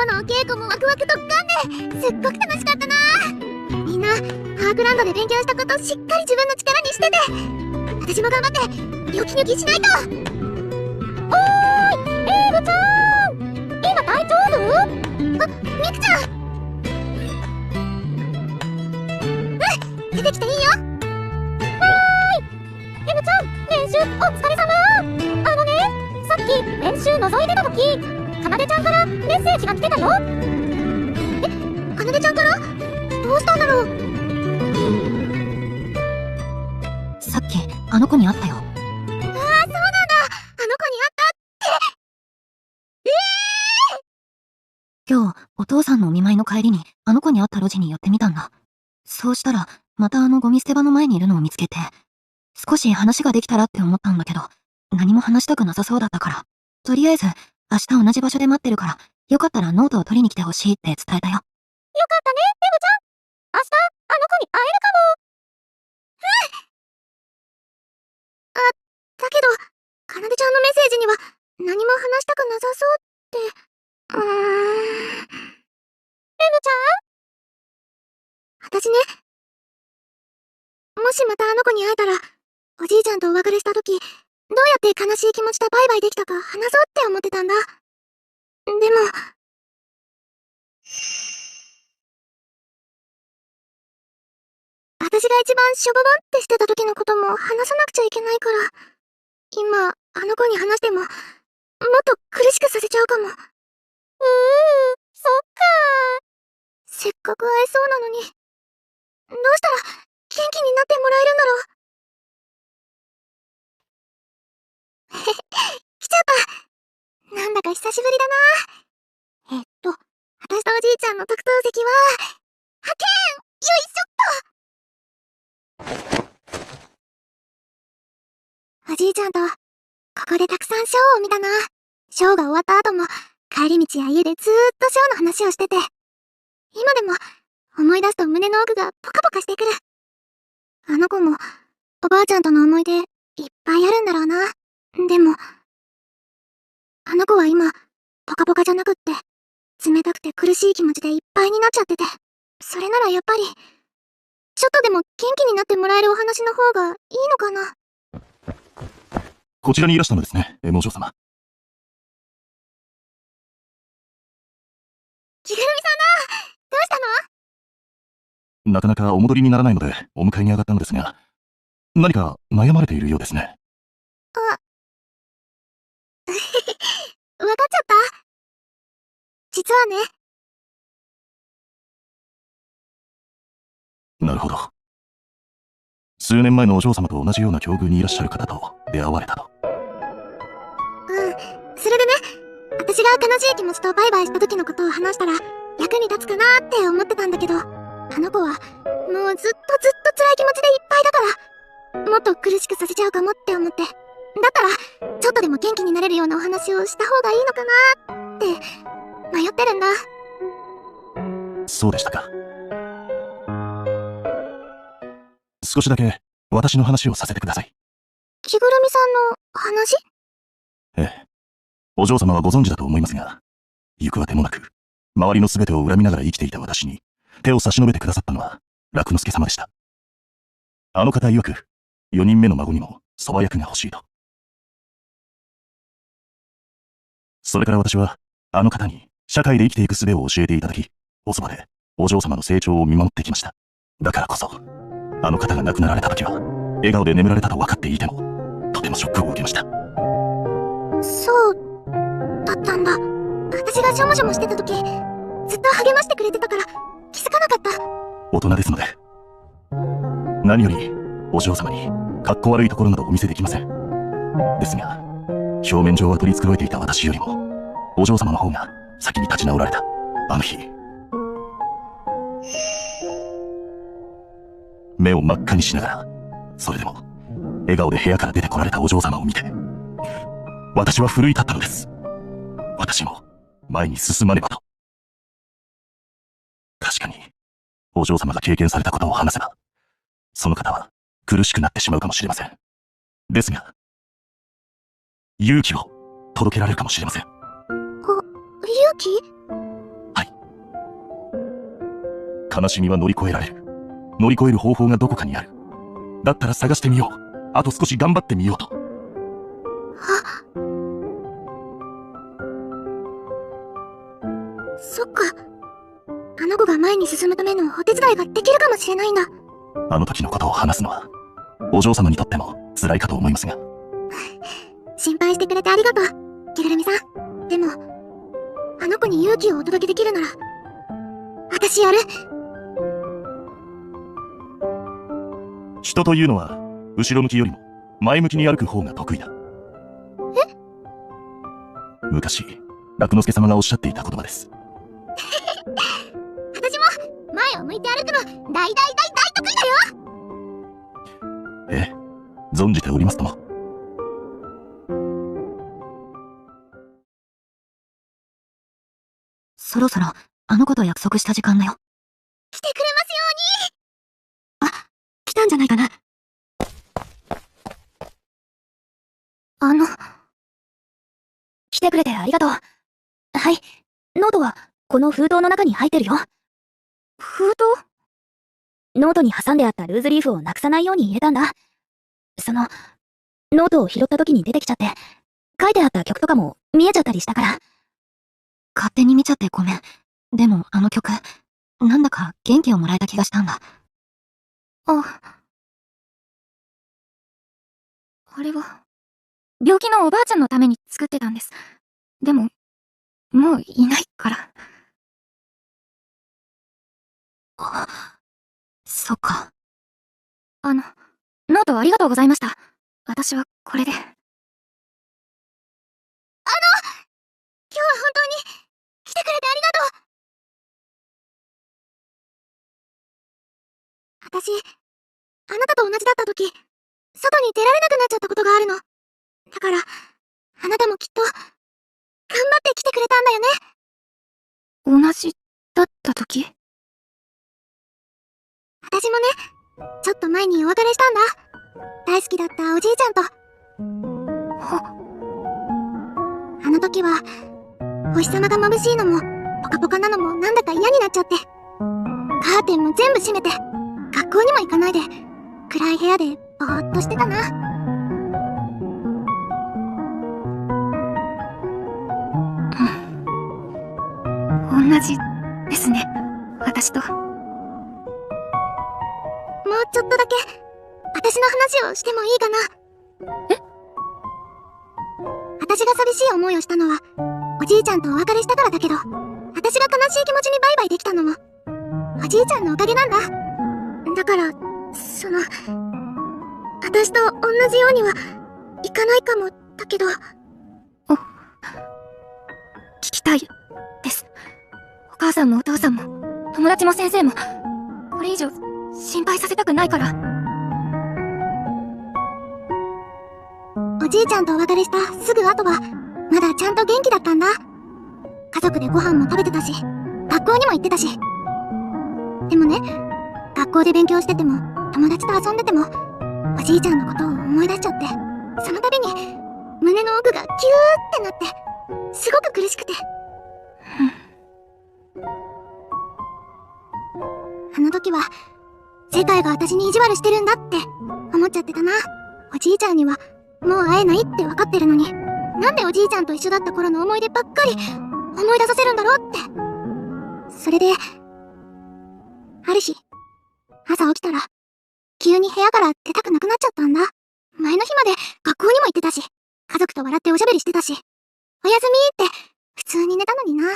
日のお稽古もワクワクドッカンですっごく楽しかったな。みんなパークランドで勉強したことしっかり自分の力にしてて、私も頑張ってニョキニョキしないと。おーい、エイブちゃん、今大丈夫？あ、ミクちゃん。出てきていいよ。エムちゃん、練習お疲れ様。さっき練習覗いてた時、かなでちゃんからメッセージが来てたよ。え、かなでちゃんから？どうしたんだろう。さっきあの子に会ったよ。ああ、そうなんだ。あの子に会ったって。今日お父さんのお見舞いの帰りにあの子に会った路地に寄ってみたんだ。そうしたらまたあのゴミ捨て場の前にいるのを見つけて、少し話ができたらって思ったんだけど、何も話したくなさそうだったから、とりあえず明日同じ場所で待ってるから、よかったらノートを取りに来てほしいって伝えたよ。よかったね、エブちゃん。明日あの子に会えるかも。あ、だけどかなでちゃんのメッセージには何も話したくなさそうって。エブちゃん、私ね、もしまたあの子に会えたら、おじいちゃんとお別れした時、どうやって悲しい気持ちとバイバイできたか話そうって思ってたんだ。でも、私が一番しょぼぼんってしてた時のことも話さなくちゃいけないから、今、あの子に話しても、もっと苦しくさせちゃうかも。そっかー。せっかく会えそうなのに、どうしたら元気になってもらえるんだろう。来ちゃった。なんだか久しぶりだな。私とおじいちゃんの特等席は、派遣よいしょっと。おじいちゃんと、ここでたくさんショーを見たな。ショーが終わった後も、帰り道や家でずーっとショーの話をしてて、今でも、思い出すと胸の奥がポカポカしてくる。あの子も、おばあちゃんとの思い出、いっぱいあるんだろうな。でも、あの子は今、ポカポカじゃなくって、冷たくて苦しい気持ちでいっぱいになっちゃってて、それならやっぱり、ちょっとでも元気になってもらえるお話の方がいいのかな。こちらにいらしたのですね、お嬢様。着ぐるみさんだ。どうしたの？なかなかお戻りにならないので、お迎えに上がったのですが、何か悩まれているようですね。わかっちゃった。実はね。なるほど。数年前のお嬢様と同じような境遇にいらっしゃる方と出会われたと。それでね、私が悲しい気持ちとバイバイした時のことを話したら役に立つかなーって思ってたんだけど、あの子はもうずっと辛い気持ちでいっぱいだから、もっと苦しくさせちゃうかもって思って、だったらちょっとでも元気になれるようなお話をした方がいいのかなーって迷ってるんだ。そうでしたか。少しだけ私の話をさせてください。着ぐるみさんの話？ええ。お嬢様はご存知だと思いますが、行くあてもなく、周りの全てを恨みながら生きていた私に手を差し伸べてくださったのは、楽之助様でした。あの方曰く、4人目の孫にもそば役が欲しいと。それから私は、あの方に社会で生きていく術を教えていただき、おそばでお嬢様の成長を見守ってきました。だからこそ、あの方が亡くなられた時は、笑顔で眠られたと分かっていても、とてもショックを受けました。そうだったんだ。私がしょもしょもしてた時、ずっと励ましてくれてたから気づかなかった。大人ですので、何よりお嬢様に格好悪いところなどお見せできません。ですが、表面上は取り繕えていた私よりも、お嬢様の方が先に立ち直られたあの日、目を真っ赤にしながら、それでも笑顔で部屋から出てこられたお嬢様を見て、私は奮い立ったのです。私も前に進まねばと。確かに、お嬢様が経験されたことを話せば、その方は苦しくなってしまうかもしれません。ですが、勇気を届けられるかもしれません。勇気？悲しみは乗り越えられる。乗り越える方法がどこかにある。だったら探してみよう。あと少し頑張ってみようと。そっか。あの子が前に進むためのお手伝いができるかもしれないんだ。あの時のことを話すのは、お嬢様にとっても辛いかと思いますが。心配してくれてありがとう、着ぐるみさん。でも、あの子に勇気をお届けできるなら、私やる。人というのは、後ろ向きよりも前向きに歩く方が得意だ。え？昔、楽之助様がおっしゃっていた言葉です。私も前を向いて歩くの大得意だよ。ええ、存じておりますとも。そろそろあの子と約束した時間だよ。来てくれますように。あ、来たんじゃないかな。来てくれてありがとう。はい、ノートはこの封筒の中に入ってるよ。封筒？ノートに挟んであったルーズリーフをなくさないように入れたんだ。ノートを拾った時に出てきちゃって、書いてあった曲とかも見えちゃったりしたから。勝手に見ちゃってごめん。でもあの曲、なんだか元気をもらえた気がしたんだ。あれは、病気のおばあちゃんのために作ってたんです。でも、もういないから。そっか。ノートありがとうございました。私はこれで。今日は本当に来てくれてありがとう。私、あなたと同じだった時、外に出られなくなっちゃったことがあるの。だから、あなたもきっと、頑張って来てくれたんだよね。同じだった時？私もね、ちょっと前にお別れしたんだ。大好きだったおじいちゃんと。あの時は、お日様が眩しいのも、ポカポカなのもなんだか嫌になっちゃって。カーテンも全部閉めて、学校にも行かないで、暗い部屋でぼーっとしてたな。同じですね、私と。もうちょっとだけ、私の話をしてもいいかな。え？私が寂しい思いをしたのは、おじいちゃんとお別れしたからだけど、私が悲しい気持ちにバイバイできたのも、おじいちゃんのおかげなんだ。だから、私と同じようにはいかないかも、だけど。聞きたいです。お母さんもお父さんも、友達も先生も、これ以上、心配させたくないから。おじいちゃんとお別れしたすぐ後は、まだちゃんと元気だったんだ。家族でご飯も食べてたし、学校にも行ってたし。でもね、学校で勉強してても、友達と遊んでても、おじいちゃんのことを思い出しちゃって、その度に、胸の奥がキューってなって、すごく苦しくて。あの時は、世界が私に意地悪してるんだって思っちゃってたな。おじいちゃんにはもう会えないって分かってるのに、なんでおじいちゃんと一緒だった頃の思い出ばっかり思い出させるんだろうって。それで、ある日、朝起きたら、急に部屋から出たくなくなっちゃったんだ。前の日まで学校にも行ってたし、家族と笑っておしゃべりしてたし、おやすみって普通に寝たのにな。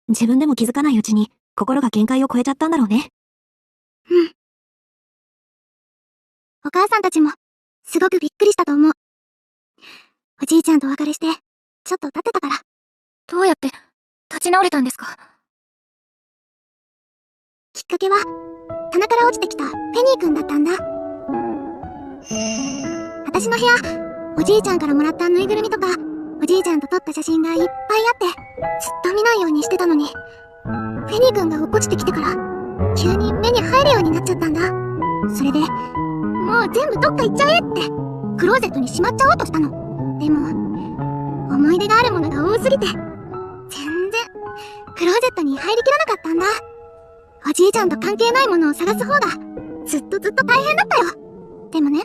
自分でも気づかないうちに心が限界を超えちゃったんだろうね。うん。お母さんたちもすごくびっくりしたと思う。おじいちゃんとお別れしてちょっと経ってたから。どうやって立ち直れたんですか？きっかけは棚から落ちてきたペニーくんだったんだ。私の部屋、おじいちゃんからもらったぬいぐるみとかおじいちゃんと撮った写真がいっぱいあってずっと見ないようにしてたのに、ペニーくんが落っこちてきてから急に目に入るようになっちゃったんだ。それでもう全部どっか行っちゃえってクローゼットにしまっちゃおうとしたの。でも思い出があるものが多すぎて全然クローゼットに入りきらなかったんだ。おじいちゃんと関係ないものを探す方が、ずっと大変だったよ。でもね、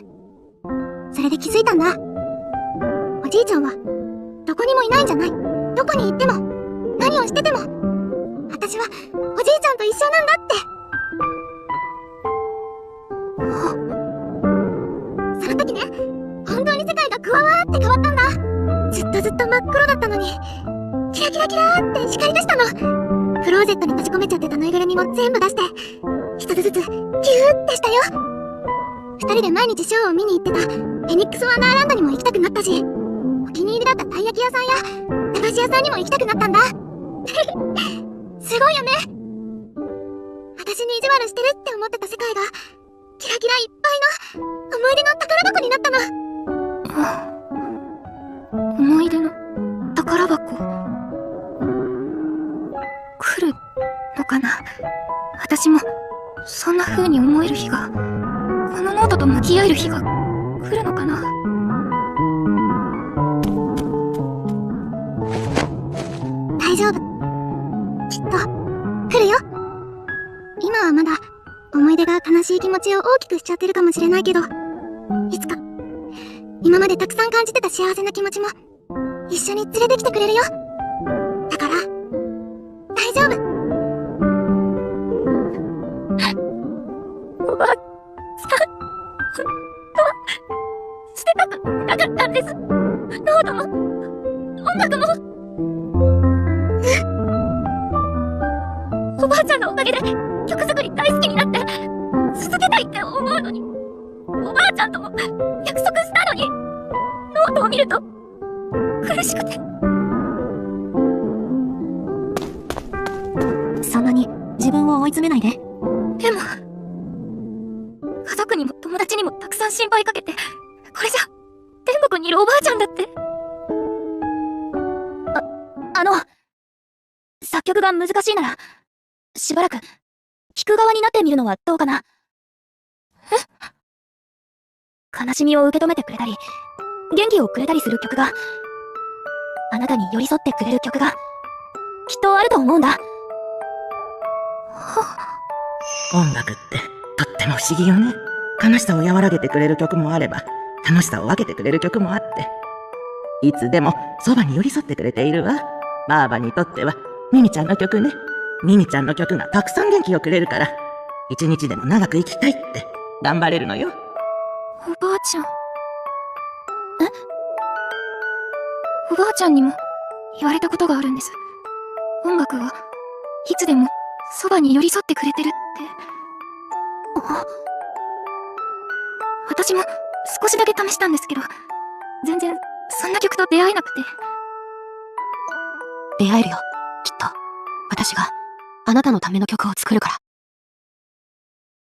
それで気づいたんだ。おじいちゃんは、どこにもいないんじゃない。どこに行っても、何をしてても、私は、おじいちゃんと一緒なんだって。その時ね、本当に世界がぐわーって変わったんだ。ずっと真っ黒だったのに、キラキラキラーって光り出したの。クローゼットに閉じ込めちゃってたぬいぐるみも全部出して、一つずつ、ギューってしたよ。二人で毎日ショーを見に行ってた、フェニックスワンダーランドにも行きたくなったし、お気に入りだったたい焼き屋さんや、駄菓子屋さんにも行きたくなったんだ。すごいよね。私に意地悪してるって思ってた世界が、キラキラいっぱいの、思い出の宝箱になったの。思い出の宝箱。来るのかな。私も、そんな風に思える日が、このノートと向き合える日が、来るのかな。大丈夫。きっと、来るよ。今はまだ、思い出が悲しい気持ちを大きくしちゃってるかもしれないけど、いつか、今までたくさん感じてた幸せな気持ちも、一緒に連れてきてくれるよ。だから、大丈夫。おばあさん、本当は、捨てたくなかったんです。ノートも、音楽も。おばあちゃんのおかげで、曲作り大好きになって、続けたいって思うのに、おばあちゃんとも約束したのに、ノートを見ると、苦しくて。そんなに自分を追い詰めないで。でも、家族にも友達にもたくさん心配かけて、これじゃ、天国にいるおばあちゃんだって。作曲が難しいなら、しばらく、聞く側になってみるのはどうかな。悲しみを受け止めてくれたり、元気をくれたりする曲が、あなたに寄り添ってくれる曲が、きっとあると思うんだ。音楽ってとっても不思議よね。悲しさを和らげてくれる曲もあれば、楽しさを分けてくれる曲もあって、いつでもそばに寄り添ってくれているわ。ばあばにとってはミミちゃんの曲ね。ミミちゃんの曲がたくさん元気をくれるから、一日でも長く生きたいって頑張れるのよ。おばあちゃん。おばあちゃんにも言われたことがあるんです。音楽はいつでもそばに寄り添ってくれてるって。私も少しだけ試したんですけど、全然そんな曲と出会えなくて。出会えるよ、きっと。私があなたのための曲を作るから。